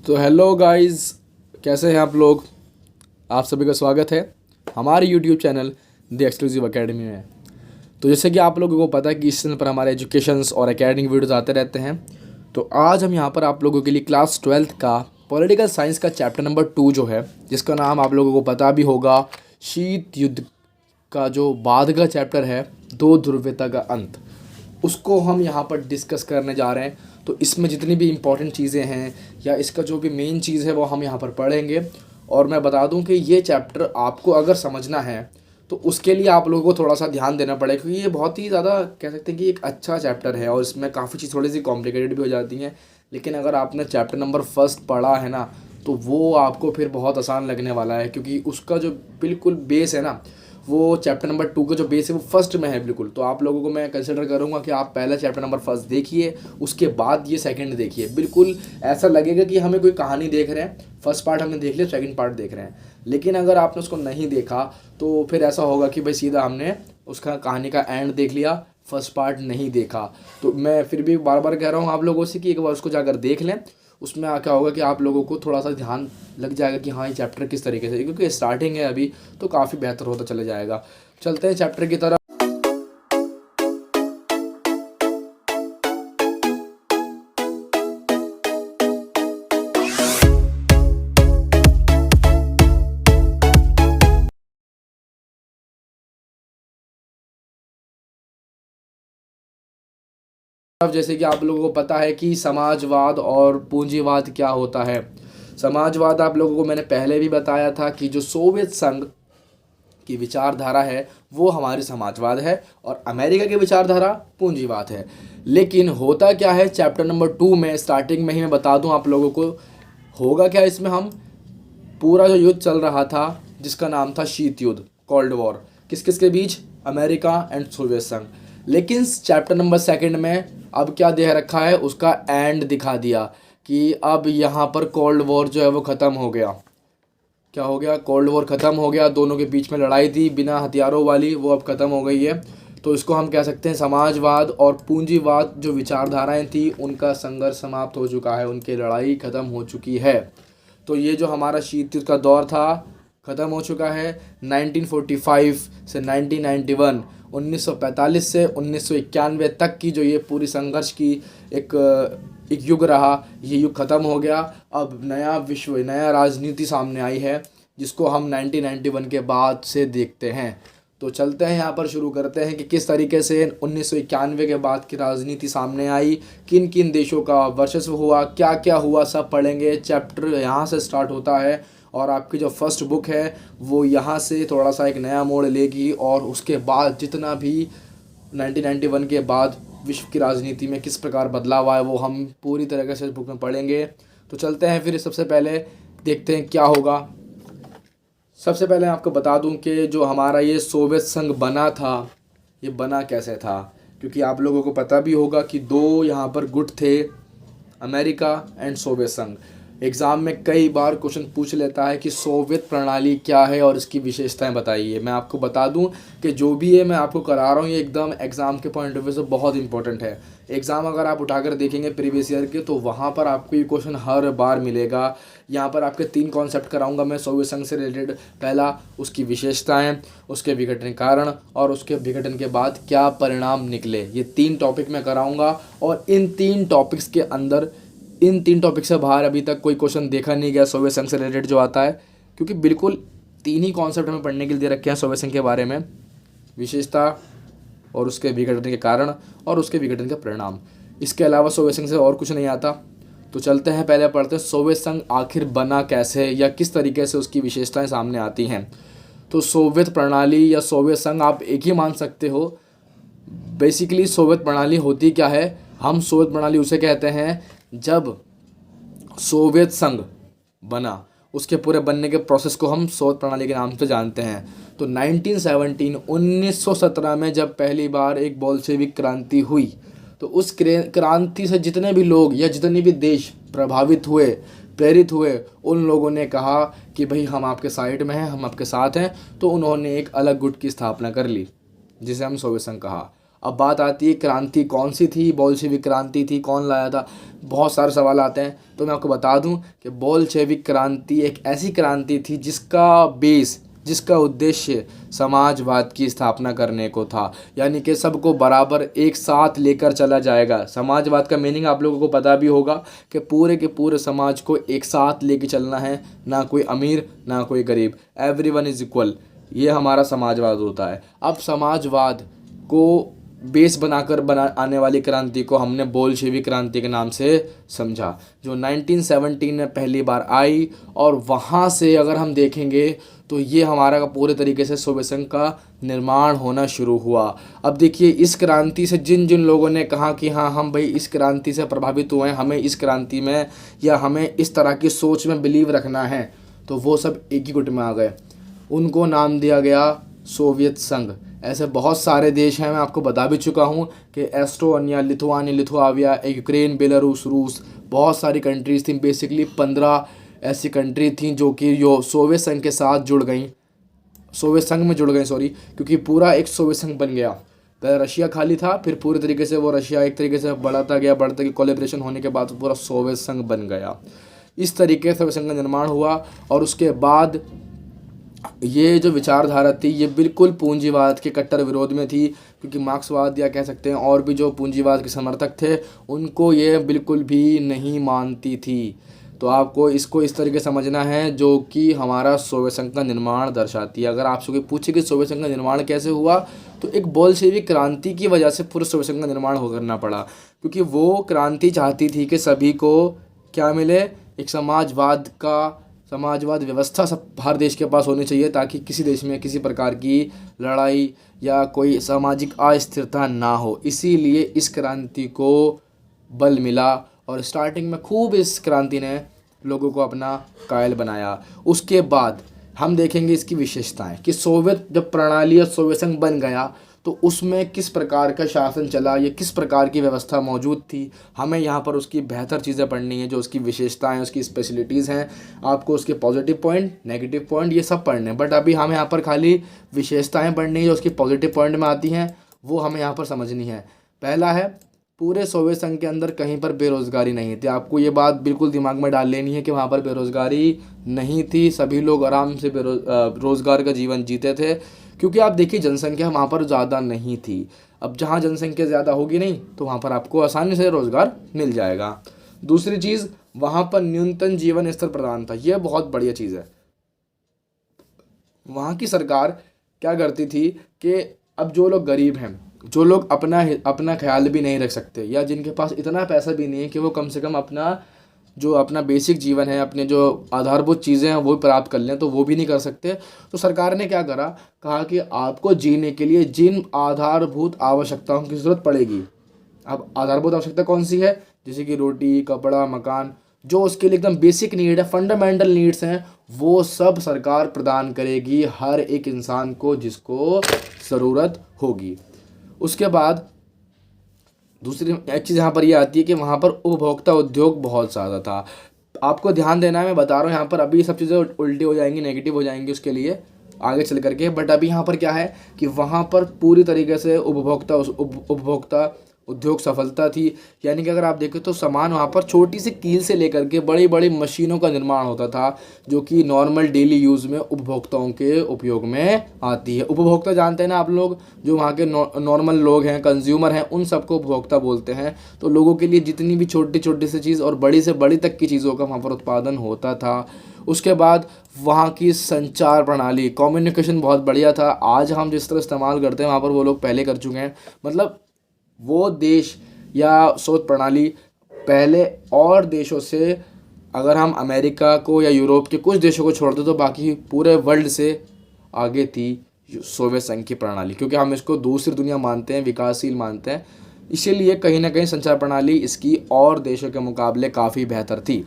तो hello guys, कैसे हैं आप लोग। आप सभी का स्वागत है हमारे YouTube channel the exclusive academy में। तो जैसे कि आप लोगों को पता है कि इस चैनल पर हमारे एजुकेशंस और एकेडमिक वीडियोस आते रहते हैं। तो आज हम यहाँ पर आप लोगों के लिए क्लास 12th का पॉलिटिकल साइंस का चैप्टर नंबर 2 जो है, जिसका नाम आप लोगों को पता भी होगा, शीत युद्ध का जो बाद का चैप्टर है, दो ध्रुवीयता का अंत, उसको हम यहाँ पर डिस्कस करने जा रहे हैं। तो इसमें जितनी भी इम्पॉर्टेंट चीज़ें हैं या इसका जो भी मेन चीज़ है वो हम यहाँ पर पढ़ेंगे। और मैं बता दूँ कि ये चैप्टर आपको अगर समझना है तो उसके लिए आप लोगों को थोड़ा सा ध्यान देना पड़ेगा, क्योंकि ये बहुत ही ज़्यादा कह सकते हैं कि एक अच्छा चैप्टर है और इसमें काफ़ी चीज़ थोड़ी सी कॉम्प्लिकेटेड भी हो जाती हैं। लेकिन अगर आपने चैप्टर नंबर फर्स्ट पढ़ा है ना, तो वो आपको फिर बहुत आसान लगने वाला है, क्योंकि उसका जो बिल्कुल बेस है ना, वो चैप्टर नंबर 2 का जो बेस है वो फर्स्ट में है बिल्कुल। तो आप लोगों को मैं कंसिडर करूँगा कि आप पहला चैप्टर नंबर फर्स्ट देखिए, उसके बाद ये सेकंड देखिए। बिल्कुल ऐसा लगेगा कि हमें कोई कहानी देख रहे हैं, फर्स्ट पार्ट हमने देख लिया, सेकंड पार्ट देख रहे हैं। लेकिन अगर आपने उसको नहीं देखा तो फिर ऐसा होगा कि भाई सीधा हमने उसका कहानी का एंड देख लिया, फर्स्ट पार्ट नहीं देखा। तो मैं फिर भी बार बार कह रहा हूँ आप लोगों से कि एक बार उसको जाकर देख लें। उसमें क्या होगा कि आप लोगों को थोड़ा सा ध्यान लग जाएगा कि हाँ ये चैप्टर किस तरीके से, क्योंकि स्टार्टिंग है अभी, तो काफ़ी बेहतर होता चले जाएगा। चलते हैं चैप्टर की तरफ। अब जैसे कि आप लोगों को पता है कि समाजवाद और पूंजीवाद क्या होता है। समाजवाद आप लोगों को मैंने पहले भी बताया था कि जो सोवियत संघ की विचारधारा है वो हमारी समाजवाद है और अमेरिका की विचारधारा पूंजीवाद है। लेकिन होता क्या है चैप्टर नंबर 2 में, स्टार्टिंग में ही मैं बता दूं आप लोगों को होगा क्या। इसमें हम पूरा जो युद्ध चल रहा था जिसका नाम था शीत युद्ध, कोल्ड वॉर, किस किस के बीच, अमेरिका एंड सोवियत संघ। लेकिन चैप्टर नंबर 2 में अब क्या दे रखा है, उसका एंड दिखा दिया कि अब यहाँ पर कोल्ड वॉर जो है वो ख़त्म हो गया। क्या हो गया, कोल्ड वॉर ख़त्म हो गया। दोनों के बीच में लड़ाई थी बिना हथियारों वाली, वो अब ख़त्म हो गई है। तो इसको हम कह सकते हैं समाजवाद और पूंजीवाद जो विचारधाराएं थी उनका संघर्ष समाप्त हो चुका है, उनकी लड़ाई ख़त्म हो चुकी है। तो ये जो हमारा शीत युद्ध का दौर था ख़त्म हो चुका है। 1945 से 1991, 1945 से 1991 तक की जो ये पूरी संघर्ष की एक युग रहा, ये युग ख़त्म हो गया। अब नया विश्व, नया राजनीति सामने आई है जिसको हम 1991 के बाद से देखते हैं। तो चलते हैं यहाँ पर शुरू करते हैं कि किस तरीके से 1991 के बाद की राजनीति सामने आई, किन किन देशों का वर्चस्व हुआ, क्या क्या हुआ, सब पढ़ेंगे। चैप्टर यहाँ से स्टार्ट होता है और आपकी जो फर्स्ट बुक है वो यहाँ से थोड़ा सा एक नया मोड़ लेगी और उसके बाद जितना भी 1991 के बाद विश्व की राजनीति में किस प्रकार बदलाव आया वो हम पूरी तरीके से इस बुक में पढ़ेंगे। तो चलते हैं फिर सबसे पहले देखते हैं क्या होगा। सबसे पहले आपको बता दूं कि जो हमारा ये सोवियत संघ बना था, ये बना कैसे था, क्योंकि आप लोगों को पता भी होगा कि दो यहाँ पर गुट थे, अमेरिका एंड सोवियत संघ। एग्ज़ाम में कई बार क्वेश्चन पूछ लेता है कि सोवियत प्रणाली क्या है और इसकी विशेषताएं बताइए। मैं आपको बता दूं कि जो भी है मैं आपको करा रहा हूँ ये एकदम एग्ज़ाम के पॉइंट ऑफ व्यू से बहुत इंपॉर्टेंट है। एग्ज़ाम अगर आप उठाकर देखेंगे प्रीवियस ईयर के, तो वहाँ पर आपको ये क्वेश्चन हर बार मिलेगा। यहाँ पर आपके 3 कॉन्सेप्ट कराऊंगा मैं सोवियत संघ से रिलेटेड। पहला, उसकी विशेषताएँ, उसके विघटन कारण और उसके विघटन के बाद क्या परिणाम निकले। ये 3 टॉपिक मैं कराऊँगा और इन 3 टॉपिक्स के अंदर, इन 3 टॉपिक से बाहर अभी तक कोई क्वेश्चन देखा नहीं गया सोवियत संघ से रिलेटेड जो आता है, क्योंकि बिल्कुल 3 ही कॉन्सेप्ट हमें पढ़ने के लिए दे रखे हैं सोवियत संघ के बारे में, विशेषता और उसके विघटन के कारण और उसके विघटन का परिणाम। इसके अलावा सोवियत संघ से और कुछ नहीं आता। तो चलते हैं, पहले पढ़ते हैं सोवियत संघ आखिर बना कैसे या किस तरीके से उसकी विशेषताएँ सामने आती हैं। तो सोवियत प्रणाली या सोवियत संघ आप एक ही मान सकते हो। बेसिकली सोवियत प्रणाली होती क्या है, हम सोवियत प्रणाली उसे कहते हैं जब सोवियत संघ बना, उसके पूरे बनने के प्रोसेस को हम सोवियत प्रणाली के नाम से जानते हैं। तो 1917 में जब पहली बार एक बोल्शेविक क्रांति हुई, तो उस क्रांति से जितने भी लोग या जितने भी देश प्रभावित हुए, प्रेरित हुए, उन लोगों ने कहा कि भाई हम आपके साइड में हैं, हम आपके साथ हैं। तो उन्होंने एक अलग गुट की स्थापना कर ली जिसे हम सोवियत संघ कहा। अब बात आती है क्रांति कौन सी थी, बोल्शेविक क्रांति थी, कौन लाया था, बहुत सारे सवाल आते हैं। तो मैं आपको बता दूं कि बोल्शेविक क्रांति एक ऐसी क्रांति थी जिसका उद्देश्य समाजवाद की स्थापना करने को था, यानी कि सबको बराबर एक साथ लेकर चला जाएगा। समाजवाद का मीनिंग आप लोगों को पता भी होगा कि पूरे के पूरे समाज को एक साथ लेके चलना है, ना कोई अमीर ना कोई गरीब, एवरीवन इज इक्वल, ये हमारा समाजवाद होता है। अब समाजवाद को बेस बना आने वाली क्रांति को हमने बोल्शेविक क्रांति के नाम से समझा, जो 1917 में पहली बार आई। और वहाँ से अगर हम देखेंगे तो ये हमारा पूरे तरीके से सोवियत संघ का निर्माण होना शुरू हुआ। अब देखिए, इस क्रांति से जिन जिन लोगों ने कहा कि हाँ हम भाई इस क्रांति से प्रभावित हुए हैं, हमें इस क्रांति में या हमें इस तरह की सोच में बिलीव रखना है, तो वो सब एक ही गुट में आ गए। उनको नाम दिया गया सोवियत संघ। ऐसे बहुत सारे देश हैं, मैं आपको बता भी चुका हूँ कि एस्टोनिया, लिथुआनिया, यूक्रेन, बेलारूस, रूस, बहुत सारी कंट्रीज़ थी। बेसिकली 15 ऐसी कंट्री थी जो कि सोवियत संघ के साथ जुड़ गई, सोवियत संघ में जुड़ गई, सॉरी, क्योंकि पूरा एक सोवियत संघ बन गया। पहले रशिया खाली था, फिर पूरे तरीके से वो रशिया एक तरीके से बढ़ता गया कोलैबोरेशन होने के बाद पूरा सोवियत संघ बन गया। इस तरीके से सोवियत संघ का निर्माण हुआ। और उसके बाद ये जो विचारधारा थी ये बिल्कुल पूंजीवाद के कट्टर विरोध में थी, क्योंकि मार्क्सवाद या कह सकते हैं और भी जो पूंजीवाद के समर्थक थे उनको ये बिल्कुल भी नहीं मानती थी। तो आपको इसको इस तरीके समझना है जो कि हमारा सोवियत संघ का निर्माण दर्शाती है। अगर आपसे कोई पूछे कि सोवियत संघ का निर्माण कैसे हुआ, तो एक बोल्शेविक क्रांति की वजह से पूरे सोवियत संघ का निर्माण करना पड़ा, क्योंकि वो क्रांति चाहती थी कि सभी को क्या मिले, एक समाजवाद व्यवस्था सब हर देश के पास होनी चाहिए, ताकि किसी देश में किसी प्रकार की लड़ाई या कोई सामाजिक अस्थिरता ना हो। इसीलिए इस क्रांति को बल मिला और स्टार्टिंग में खूब इस क्रांति ने लोगों को अपना कायल बनाया। उसके बाद हम देखेंगे इसकी विशेषताएं कि सोवियत जब प्रणाली या सोवियत संघ बन गया तो उसमें किस प्रकार का शासन चला, ये किस प्रकार की व्यवस्था मौजूद थी। हमें यहाँ पर उसकी बेहतर चीज़ें पढ़नी है, जो उसकी विशेषताएं, उसकी स्पेशलिटीज़ हैं। आपको उसके पॉजिटिव पॉइंट, नेगेटिव पॉइंट ये सब पढ़ने हैं, बट अभी हमें यहाँ पर खाली विशेषताएं पढ़नी है जो उसकी पॉजिटिव पॉइंट में आती हैं, वो हमें यहाँ पर समझनी है। पहला है, पूरे सोवियत संघ के अंदर कहीं पर बेरोज़गारी नहीं थी। आपको ये बात बिल्कुल दिमाग में डाल लेनी है कि वहाँ पर बेरोज़गारी नहीं थी, सभी लोग आराम से रोज़गार का जीवन जीते थे, क्योंकि आप देखिए जनसंख्या वहाँ पर ज़्यादा नहीं थी। अब जहाँ जनसंख्या ज़्यादा होगी नहीं तो वहाँ पर आपको आसानी से रोज़गार मिल जाएगा। दूसरी चीज़, वहाँ पर न्यूनतम जीवन स्तर प्रदान था, यह बहुत बढ़िया चीज़ है। वहाँ की सरकार क्या करती थी कि अब जो लोग गरीब हैं, जो लोग अपना ख्याल भी नहीं रख सकते, या जिनके पास इतना पैसा भी नहीं है कि वो कम से कम अपना बेसिक जीवन है, अपने जो आधारभूत चीज़ें हैं वो प्राप्त कर लें, तो वो भी नहीं कर सकते। तो सरकार ने क्या कहा कि आपको जीने के लिए जिन आधारभूत आवश्यकताओं की ज़रूरत पड़ेगी, अब आधारभूत आवश्यकता कौन सी है, जैसे कि रोटी, कपड़ा, मकान, जो उसके लिए एकदम बेसिक नीड है, फंडामेंटल नीड्स हैं, वो सब सरकार प्रदान करेगी हर एक इंसान को जिसको ज़रूरत होगी। उसके बाद दूसरी एक चीज़ यहाँ पर ये आती है कि वहाँ पर उपभोक्ता उद्योग बहुत ज़्यादा था। आपको ध्यान देना है, मैं बता रहा हूँ यहाँ पर अभी सब चीज़ें उल्टी हो जाएंगी, नेगेटिव हो जाएंगी उसके लिए आगे चल करके, बट अभी यहाँ पर क्या है कि वहाँ पर पूरी तरीके से उपभोक्ता उद्योग सफलता थी। यानी कि अगर आप देखें तो सामान वहाँ पर छोटी सी कील से लेकर के बड़ी बड़ी मशीनों का निर्माण होता था, जो कि नॉर्मल डेली यूज़ में उपभोक्ताओं के उपयोग में आती है। उपभोक्ता जानते हैं ना आप लोग, जो वहाँ के नॉर्मल लोग हैं, कंज्यूमर हैं, उन सबको उपभोक्ता बोलते हैं। तो लोगों के लिए जितनी भी छोटी छोटी सी चीज़ और बड़ी से बड़ी तक की चीज़ों का वहाँ पर उत्पादन होता था। उसके बाद वहाँ की संचार प्रणाली, कम्युनिकेशन बहुत बढ़िया था। आज हम जिस तरह इस्तेमाल करते हैं वहाँ पर वो लोग पहले कर चुके हैं। मतलब वो देश या सोच प्रणाली पहले और देशों से, अगर हम अमेरिका को या यूरोप के कुछ देशों को छोड़ दें तो बाकी पूरे वर्ल्ड से आगे थी सोवियत संघ की प्रणाली, क्योंकि हम इसको दूसरी दुनिया मानते हैं, विकासशील मानते हैं। इसीलिए कहीं ना कहीं संचार प्रणाली इसकी और देशों के मुकाबले काफ़ी बेहतर थी।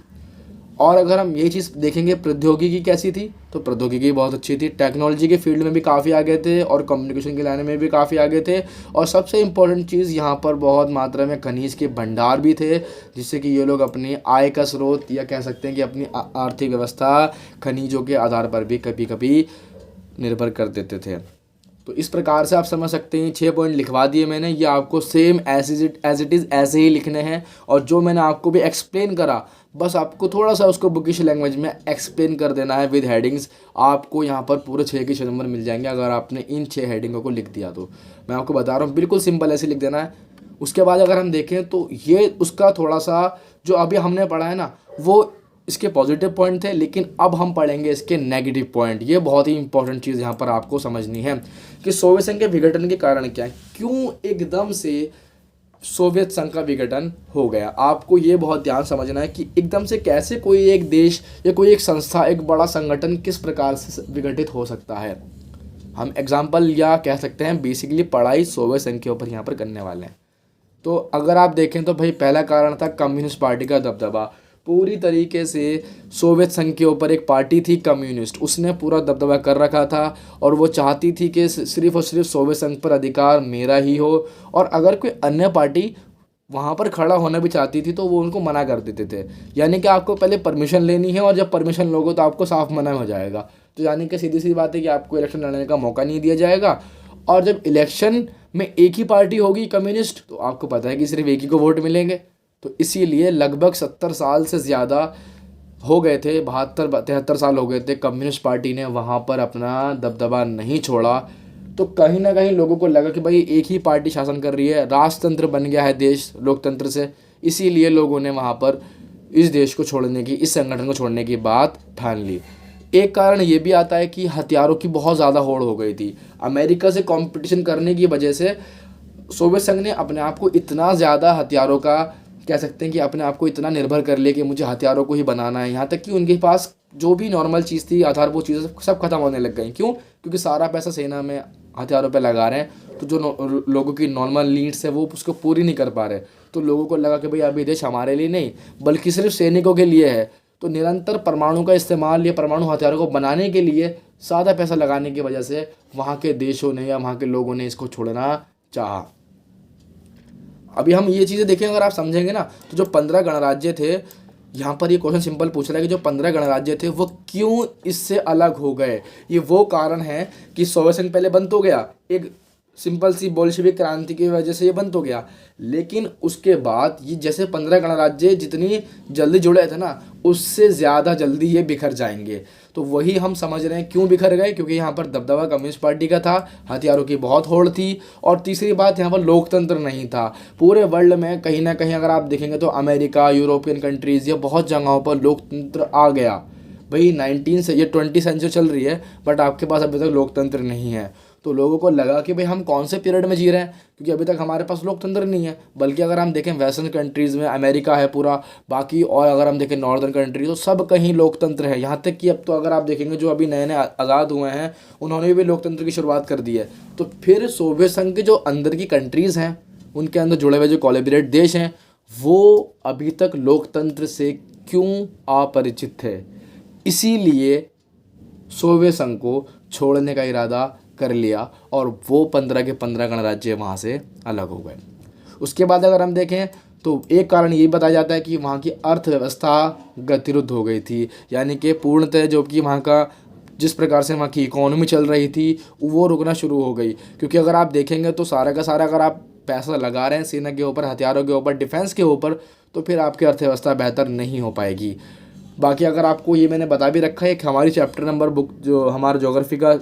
और अगर हम ये चीज़ देखेंगे प्रौद्योगिकी कैसी थी, तो प्रौद्योगिकी बहुत अच्छी थी। टेक्नोलॉजी के फील्ड में भी काफ़ी आगे थे और कम्युनिकेशन के लाइन में भी काफ़ी आगे थे। और सबसे इम्पोर्टेंट चीज़, यहाँ पर बहुत मात्रा में खनिज के भंडार भी थे, जिससे कि ये लोग अपनी आय का स्रोत या कह सकते हैं कि अपनी आर्थिक व्यवस्था खनिजों के आधार पर भी कभी कभी निर्भर कर देते थे। तो इस प्रकार से आप समझ सकते हैं, 6 पॉइंट लिखवा दिए मैंने, ये आपको सेम एज इट इज़ ऐसे ही लिखने हैं। और जो मैंने आपको भी एक्सप्लेन करा, बस आपको थोड़ा सा उसको बुकिश लैंग्वेज में एक्सप्लेन कर देना है विद हेडिंग्स। आपको यहाँ पर पूरे 6 के 6 नंबर मिल जाएंगे अगर आपने इन 6 हेडिंगों को लिख दिया। तो मैं आपको बता रहा हूँ, बिल्कुल सिंपल ऐसे लिख देना है। उसके बाद अगर हम देखें तो ये उसका थोड़ा सा जो अभी हमने पढ़ा है ना, वो इसके पॉजिटिव पॉइंट थे, लेकिन अब हम पढ़ेंगे इसके नेगेटिव पॉइंट। ये बहुत ही इंपॉर्टेंट चीज़ यहाँ पर आपको समझनी है कि सोवियत संघ के विघटन के कारण क्या है, क्यों एकदम से सोवियत संघ का विघटन हो गया। आपको ये बहुत ध्यान समझना है कि एकदम से कैसे कोई एक देश या कोई एक संस्था, एक बड़ा संगठन किस प्रकार से विघटित हो सकता है। हम एग्जाम्पल या कह सकते हैं बेसिकली पढ़ाई सोवियत संघ के ऊपर यहाँ पर करने वाले हैं। तो अगर आप देखें तो भाई पहला कारण था कम्युनिस्ट पार्टी का दबदबा। पूरी तरीके से सोवियत संघ के ऊपर एक पार्टी थी कम्युनिस्ट, उसने पूरा दबदबा कर रखा था और वो चाहती थी कि सिर्फ और सिर्फ सोवियत संघ पर अधिकार मेरा ही हो। और अगर कोई अन्य पार्टी वहाँ पर खड़ा होना भी चाहती थी तो वो उनको मना कर देते थे। यानी कि आपको पहले परमिशन लेनी है और जब परमिशन लोगे तो आपको साफ मना हो जाएगा। तो यानी कि सीधी सी बात है कि आपको इलेक्शन लड़ने का मौका नहीं दिया जाएगा। और जब इलेक्शन में एक ही पार्टी होगी कम्युनिस्ट, तो आपको पता है कि सिर्फ एक ही को वोट मिलेंगे। तो इसीलिए लगभग 70 साल से ज़्यादा हो गए थे, 72-73 साल हो गए थे, कम्युनिस्ट पार्टी ने वहाँ पर अपना दबदबा नहीं छोड़ा। तो कहीं ना कहीं लोगों को लगा कि भाई एक ही पार्टी शासन कर रही है, राजतंत्र बन गया है देश लोकतंत्र से, इसीलिए लोगों ने वहाँ पर इस देश को छोड़ने की, इस संगठन को छोड़ने की बात ठान ली। एक कारण ये भी आता है कि हथियारों की बहुत ज़्यादा होड़ हो गई थी। अमेरिका से कंपटीशन करने की वजह से सोवियत संघ ने अपने आप को इतना ज़्यादा हथियारों का, कह सकते हैं कि अपने आप को इतना निर्भर कर लिया कि मुझे हथियारों को ही बनाना है। यहाँ तक कि उनके पास जो भी नॉर्मल चीज़ थी, आधारभूत चीज़ें सब खत्म होने लग गई। क्यों? क्योंकि सारा पैसा सेना में हथियारों पे लगा रहे हैं, तो जो लोगों की नॉर्मल नीड्स है वो उसको पूरी नहीं कर पा रहे। तो लोगों को लगा कि भाई अभी देश हमारे लिए नहीं बल्कि सिर्फ सैनिकों के लिए है। तो निरंतर परमाणु का इस्तेमाल या परमाणु हथियारों को बनाने के लिए ज़्यादा पैसा लगाने की वजह से वहाँ के देशों ने या वहाँ के लोगों ने इसको छोड़ना चाहा। अभी हम ये चीज़ें देखें, अगर आप समझेंगे ना, तो जो 15 गणराज्य थे, यहाँ पर ये क्वेश्चन सिंपल पूछ रहा है कि जो 15 गणराज्य थे वो क्यों इससे अलग हो गए। ये वो कारण है कि सोवियत संघ पहले बंद हो गया, एक सिंपल सी बोल्शेविक क्रांति की वजह से ये बंद हो गया। लेकिन उसके बाद ये जैसे 15 गणराज्य जितनी जल्दी जुड़े थे ना, उससे ज़्यादा जल्दी ये बिखर जाएंगे। तो वही हम समझ रहे हैं क्यों बिखर गए, क्योंकि यहाँ पर दबदबा कम्युनिस्ट पार्टी का था, हथियारों की बहुत होड़ थी, और तीसरी बात यहाँ पर लोकतंत्र नहीं था। पूरे वर्ल्ड में कहीं ना कहीं अगर आप देखेंगे तो अमेरिका, यूरोपियन कंट्रीज़ या बहुत जगहों पर लोकतंत्र आ गया। भाई 19 से ये 20 सेंचुरी चल रही है, बट आपके पास अभी तक लोकतंत्र नहीं है। तो लोगों को लगा कि भाई हम कौन से पीरियड में जी रहे हैं, क्योंकि अभी तक हमारे पास लोकतंत्र नहीं है। बल्कि अगर हम देखें वेस्टर्न कंट्रीज़ में अमेरिका है पूरा, बाकी और अगर हम देखें नॉर्दर्न कंट्रीज, तो सब कहीं लोकतंत्र है। यहाँ तक कि अब तो अगर आप देखेंगे जो अभी नए नए आज़ाद हुए हैं, उन्होंने भी लोकतंत्र की शुरुआत कर दी है। तो फिर सोवियत संघ के जो अंदर की कंट्रीज़ हैं, उनके अंदर जुड़े हुए जो कोलैबोरेट देश हैं, वो अभी तक लोकतंत्र से क्यों अपरिचित थे। इसीलिए सोवियत संघ को छोड़ने का इरादा कर लिया और वो 15 के 15 गणराज्य वहाँ से अलग हो गए। उसके बाद अगर हम देखें तो एक कारण ये बताया जाता है कि वहाँ की अर्थव्यवस्था गतिरुद्ध हो गई थी। यानी कि पूर्णतः जो कि वहाँ का जिस प्रकार से वहाँ की इकोनॉमी चल रही थी वो रुकना शुरू हो गई। क्योंकि अगर आप देखेंगे तो सारा का सारा अगर आप पैसा लगा रहे हैं सेना के ऊपर, हथियारों के ऊपर, डिफेंस के ऊपर, तो फिर आपकी अर्थव्यवस्था बेहतर नहीं हो पाएगी। बाकी अगर आपको ये मैंने बता भी रखा है कि हमारी चैप्टर नंबर बुक जो हमारा ज्योग्राफी का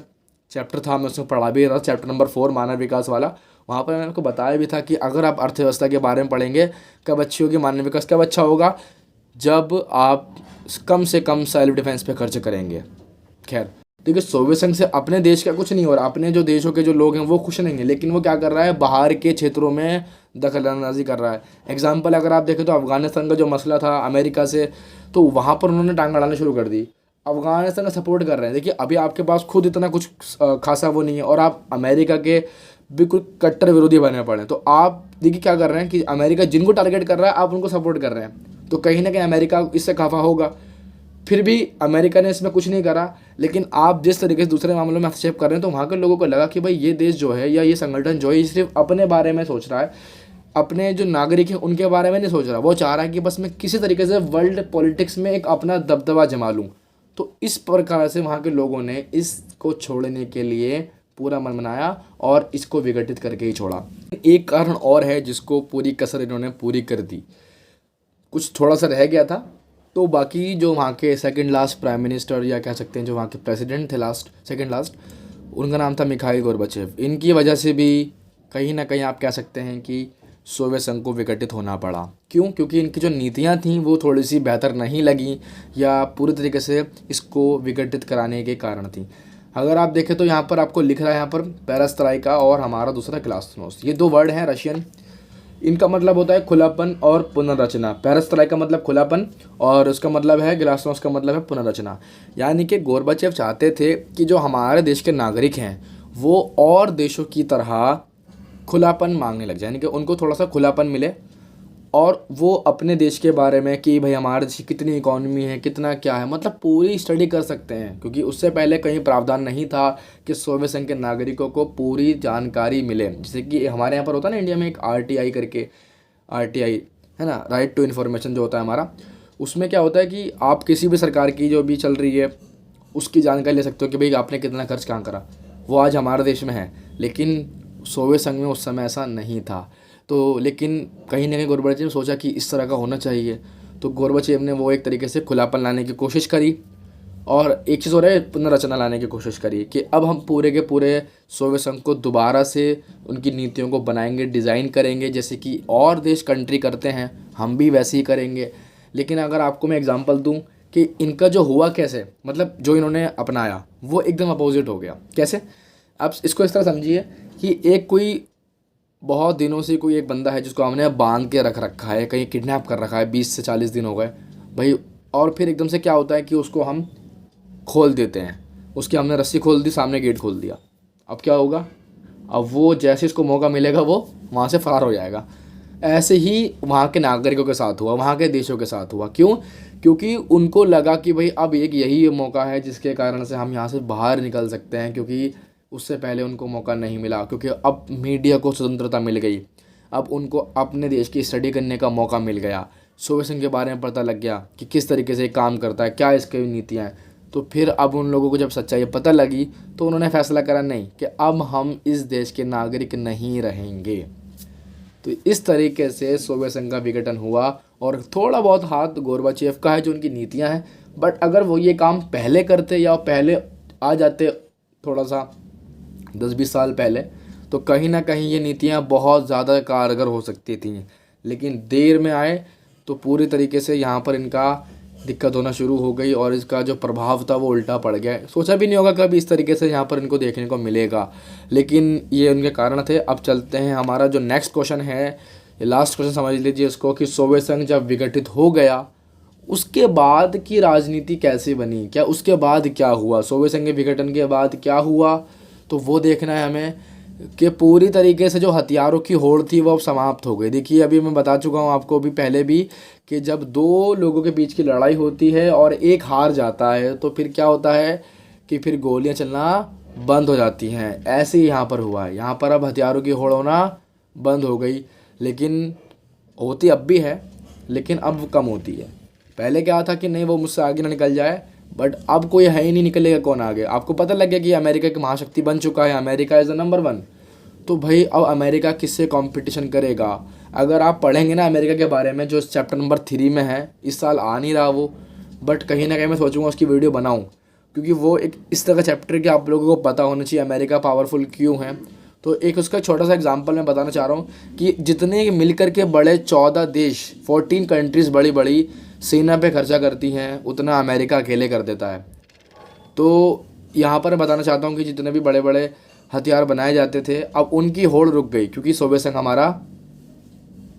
चैप्टर था, मैं उसमें पढ़ा भी रहा, चैप्टर नंबर 4 मानव विकास वाला, वहाँ पर मैंने आपको बताया भी था कि अगर आप अर्थव्यवस्था के बारे में पढ़ेंगे, कब अच्छी होगी मानव विकास, कब अच्छा होगा, जब आप कम से कम सेल्फ डिफेंस पे खर्च करेंगे। खैर देखिए, सोवियत संघ से अपने देश का कुछ नहीं हो रहा, अपने जो देशों के जो लोग हैं वो खुश नहीं है, लेकिन वो क्या कर रहा है, बाहर के क्षेत्रों में दखलंदाजी कर रहा है। एग्जाम्पल अगर आप देखें तो अफगानिस्तान का जो मसला था अमेरिका से, तो वहाँ पर उन्होंने टांग अड़ाना शुरू कर दी। अफगानिस्तान का सपोर्ट कर रहे हैं। देखिए अभी आपके पास खुद इतना कुछ खासा वो नहीं है और आप अमेरिका के बिल्कुल कट्टर विरोधी बने पड़े हैं। तो आप देखिए क्या कर रहे हैं कि अमेरिका जिनको टारगेट कर रहा है आप उनको सपोर्ट कर रहे हैं, तो कहीं ना कहीं अमेरिका इससे खफा होगा। फिर भी अमेरिका ने इसमें कुछ नहीं करा, लेकिन आप जिस तरीके से दूसरे मामलों में हस्तक्षेप कर रहे हैं, तो वहाँ के लोगों को लगा कि भाई ये देश जो है या ये संगठन जो है सिर्फ अपने बारे में सोच रहा है, अपने जो नागरिक हैं उनके बारे में नहीं सोच रहा। वो चाह रहा है कि बस मैं किसी तरीके से वर्ल्ड पॉलिटिक्स में एक अपना दबदबा जमा लूँ। तो इस प्रकार से वहाँ के लोगों ने इसको छोड़ने के लिए पूरा मन बनाया और इसको विघटित करके ही छोड़ा। एक कारण और है जिसको पूरी कसर इन्होंने पूरी कर दी, कुछ थोड़ा सा रह गया था, तो बाकी जो वहाँ के सेकंड लास्ट प्राइम मिनिस्टर या कह सकते हैं जो वहाँ के प्रेसिडेंट थे सेकंड लास्ट, उनका नाम था मिखाइल गोर्बाचेव। इनकी वजह से भी कहीं ना कहीं आप कह सकते हैं कि सोवियत संघ को विघटित होना पड़ा। क्यों? क्योंकि इनकी जो नीतियाँ थीं वो थोड़ी सी बेहतर नहीं लगी या पूरी तरीके से इसको विघटित कराने के कारण थी। अगर आप देखें तो यहाँ पर आपको लिख रहा है यहाँ पर पेरेस्ट्राइका और हमारा दूसरा ग्लासनोस्ट, ये दो वर्ड हैं रशियन। इनका मतलब होता है खुलापन और पुनर्रचना। पेरेस्ट्राइका मतलब खुलापन और उसका मतलब है ग्लासनोस्ट का मतलब है पुनर्रचना। यानी कि गोर्बाचेव चाहते थे कि जो हमारे देश के नागरिक हैं वो और देशों की तरह खुलापन मांगने लग जाए, यानी कि उनको थोड़ा सा खुलापन मिले और वो अपने देश के बारे में कि भाई हमारे देश की कितनी इकॉनमी है, कितना क्या है, मतलब पूरी स्टडी कर सकते हैं। क्योंकि उससे पहले कहीं प्रावधान नहीं था कि सोवियत संघ के नागरिकों को पूरी जानकारी मिले। जैसे कि हमारे यहाँ पर होता है ना इंडिया में एक RTI करके, RTI है ना, राइट टू इन्फॉर्मेशन जो होता है हमारा, उसमें क्या होता है कि आप किसी भी सरकार की जो भी चल रही है उसकी जानकारी ले सकते हो कि भाई आपने कितना खर्च कहाँ करा। वो आज हमारे देश में है, लेकिन सोवियत संघ में उस समय ऐसा नहीं था। तो लेकिन कहीं ना कहीं गोर्बाचेव ने सोचा कि इस तरह का होना चाहिए, तो गोर्बाचेव ने वो एक तरीके से खुलापन लाने की कोशिश करी और एक चीज़ और है पुनर्रचना लाने की कोशिश करी कि अब हम पूरे के पूरे सोवियत संघ को दोबारा से उनकी नीतियों को बनाएंगे, डिज़ाइन करेंगे, जैसे कि और देश कंट्री करते हैं हम भी वैसे ही करेंगे। लेकिन अगर आपको मैं एग्जांपल दूं कि इनका जो हुआ कैसे, मतलब जो इन्होंने अपनाया वो एकदम अपोजिट हो गया। कैसे? आप इसको इस तरह समझिए कि एक कोई बहुत दिनों से कोई एक बंदा है जिसको हमने बांध के रख रखा है, कहीं किडनैप कर रखा है, 20 से 40 दिन हो गए भाई, और फिर एकदम से क्या होता है कि उसको हम खोल देते हैं, उसकी हमने रस्सी खोल दी, सामने गेट खोल दिया। अब क्या होगा? अब वो जैसे इसको मौका मिलेगा वो वहाँ से फरार हो जाएगा। ऐसे ही वहाँ के नागरिकों के साथ हुआ, वहाँ के देशों के साथ हुआ। क्यों? क्योंकि उनको लगा कि भाई अब एक यही मौका है जिसके कारण से हम यहाँ से बाहर निकल सकते हैं, क्योंकि उससे पहले उनको मौका नहीं मिला। क्योंकि अब मीडिया को स्वतंत्रता मिल गई, अब उनको अपने देश की स्टडी करने का मौका मिल गया, सोवियत संघ के बारे में पता लग गया कि किस तरीके से काम करता है, क्या इसकी नीतियाँ हैं। तो फिर अब उन लोगों को जब सच्चाई पता लगी तो उन्होंने फैसला करा नहीं कि अब हम इस देश के नागरिक नहीं रहेंगे। तो इस तरीके से सोवियत संघ का विघटन हुआ और थोड़ा बहुत हाथ गोर्बाचेव का है जो उनकी नीतियाँ हैं। बट अगर वो ये काम पहले करते या पहले आ जाते थोड़ा सा 10-20 साल पहले, तो कहीं ना कहीं ये नीतियाँ बहुत ज़्यादा कारगर हो सकती थी। लेकिन देर में आए तो पूरी तरीके से यहाँ पर इनका दिक्कत होना शुरू हो गई और इसका जो प्रभाव था वो उल्टा पड़ गया। सोचा भी नहीं होगा कभी इस तरीके से यहाँ पर इनको देखने को मिलेगा, लेकिन ये उनके कारण थे। अब चलते हैं, हमारा जो नेक्स्ट क्वेश्चन है, ये लास्ट क्वेश्चन समझ लीजिए इसको, कि सोवियत संघ जब विघटित हो गया उसके बाद की राजनीति कैसे बनी, क्या उसके बाद क्या हुआ, सोवियत संघ के विघटन के बाद क्या हुआ, तो वो देखना है हमें कि पूरी तरीके से जो हथियारों की होड़ थी वो अब समाप्त हो गई। देखिए अभी मैं बता चुका हूँ आपको भी पहले भी कि जब दो लोगों के बीच की लड़ाई होती है और एक हार जाता है तो फिर क्या होता है कि फिर गोलियाँ चलना बंद हो जाती हैं। ऐसे ही यहाँ पर हुआ है, यहाँ पर अब हथियारों की होड़ होना बंद हो गई, लेकिन होती अब भी है लेकिन अब कम होती है। पहले क्या था कि नहीं वो मुझसे आगे ना निकल जाए, बट अब कोई है ही नहीं, निकलेगा कौन आगे। आपको पता लग गया कि अमेरिका की महाशक्ति बन चुका है, अमेरिका इज़ द नंबर 1। तो भाई अब अमेरिका किससे कंपटीशन करेगा? अगर आप पढ़ेंगे ना अमेरिका के बारे में जो चैप्टर नंबर 3 में है, इस साल आ नहीं रहा वो, बट कहीं ना कहीं मैं सोचूंगा उसकी वीडियो बनाऊं, क्योंकि वो एक इस तरह का चैप्टर कि आप लोगों को पता होना चाहिए अमेरिका पावरफुल क्यों है। तो एक उसका छोटा सा एग्जांपल मैं बताना चाह रहा हूँ कि जितने मिलकर के बड़े 14 देश, 14 कंट्रीज़ बड़ी बड़ी सेना पे खर्चा करती हैं, उतना अमेरिका अकेले कर देता है। तो यहाँ पर बताना चाहता हूँ कि जितने भी बड़े बड़े हथियार बनाए जाते थे अब उनकी होड़ रुक गई, क्योंकि सोवियत संघ हमारा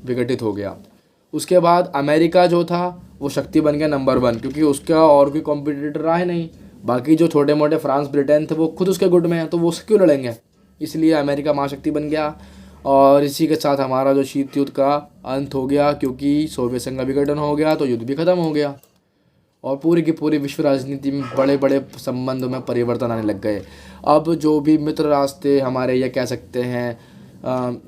विघटित हो गया। उसके बाद अमेरिका जो था वो शक्ति बन गया नंबर 1, क्योंकि उसका और कोई कॉम्पिटिटर रहा है नहीं। बाकी जो छोटे मोटे फ्रांस ब्रिटेन थे वो खुद उसके गुट में हैं, तो वो क्यों लड़ेंगे, इसलिए अमेरिका महाशक्ति बन गया। और इसी के साथ हमारा जो शीत युद्ध का अंत हो गया, क्योंकि सोवियत संघ का विघटन हो गया तो युद्ध भी ख़त्म हो गया और पूरी की पूरी विश्व राजनीति में बड़े बड़े संबंधों में परिवर्तन आने लग गए। अब जो भी मित्र रास्ते हमारे, ये कह सकते हैं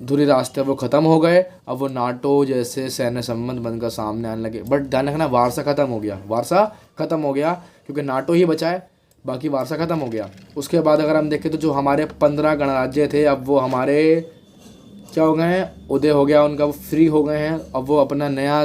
धुरी रास्ते, वो ख़त्म हो गए। अब वो नाटो जैसे सैन्य संबंध बनकर सामने आने लगे। बट ध्यान रखना वारसा ख़त्म हो गया, वारसा ख़त्म हो गया, क्योंकि नाटो ही बचा है। बाकी वारसा ख़त्म हो गया। उसके बाद अगर हम देखें तो जो हमारे 15 गणराज्य थे अब वो हमारे क्या हो गए हैं, उदय हो गया उनका, वो फ्री हो गए हैं। अब वो अपना नया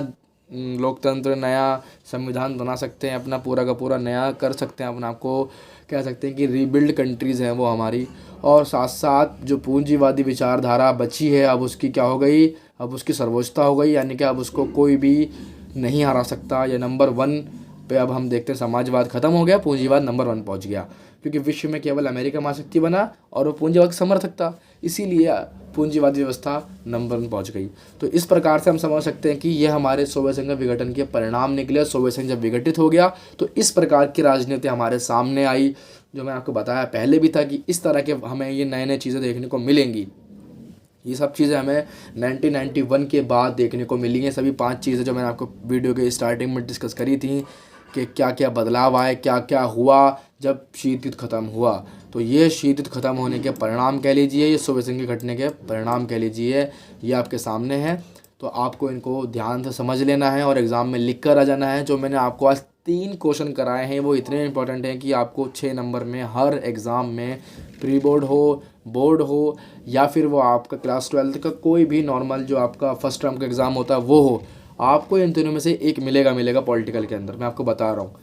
लोकतंत्र, नया संविधान बना सकते हैं, अपना पूरा का पूरा नया कर सकते हैं, अपना आपको कह सकते हैं कि रीबिल्ड कंट्रीज़ हैं वो हमारी। और साथ साथ जो पूंजीवादी विचारधारा बची है अब उसकी क्या हो गई, अब उसकी सर्वोच्चता हो गई, यानी कि अब उसको कोई भी नहीं हरा सकता। या नंबर 1 पे अब हम देखते हैं समाजवाद ख़त्म हो गया, पूंजीवाद नंबर 1 पहुंच गया, क्योंकि विश्व में केवल अमेरिका महाशक्ति बना और वो पूंजीवाद का समर्थक था, इसीलिए पूंजीवादी व्यवस्था नंबर 1 पहुंच गई। तो इस प्रकार से हम समझ सकते हैं कि यह हमारे सोवियत संघ विघटन के परिणाम निकले। सोवियत संघ जब विघटित हो गया तो इस प्रकार की राजनीति हमारे सामने आई, जो मैं आपको बताया पहले भी था कि इस तरह के हमें ये नए नए चीज़ें देखने को मिलेंगी। ये सब चीज़ें हमें 1991 के बाद देखने को मिली हैं। सभी 5 चीज़ें जो मैंने आपको वीडियो के स्टार्टिंग में डिस्कस करी थी कि क्या क्या बदलाव आए, क्या क्या हुआ जब शीत युद्ध ख़त्म हुआ। तो ये शीत युद्ध ख़त्म होने के परिणाम कह लीजिए, ये सोवियत संघ के घटने के परिणाम कह लीजिए, ये आपके सामने है। तो आपको इनको ध्यान से समझ लेना है और एग्ज़ाम में लिख कर आ जाना है। जो मैंने आपको आज 3 क्वेश्चन कराए हैं वो इतने इंपॉर्टेंट हैं कि आपको 6 नंबर में हर एग्ज़ाम में, प्री बोर्ड हो, बोर्ड हो, या फिर वो आपका क्लास 12 का कोई भी नॉर्मल जो आपका फर्स्ट टर्म का एग्ज़ाम होता है वो हो, आपको इन तीनों में से एक मिलेगा पॉलिटिकल के अंदर, मैं आपको बता रहा हूँ।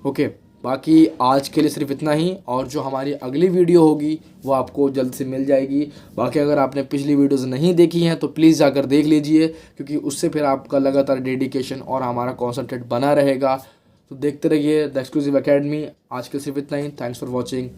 ओके, बाकी आज के लिए सिर्फ इतना ही, और जो हमारी अगली वीडियो होगी वो आपको जल्द से मिल जाएगी। बाकी अगर आपने पिछली वीडियोज़ नहीं देखी हैं तो प्लीज़ जाकर देख लीजिए, क्योंकि उससे फिर आपका लगातार डेडिकेशन और हमारा कॉन्सेंट्रेट बना रहेगा। तो देखते रहिए द एक्सक्लूसिव एकेडमी। आज के सिर्फ इतना ही। Thanks for watching.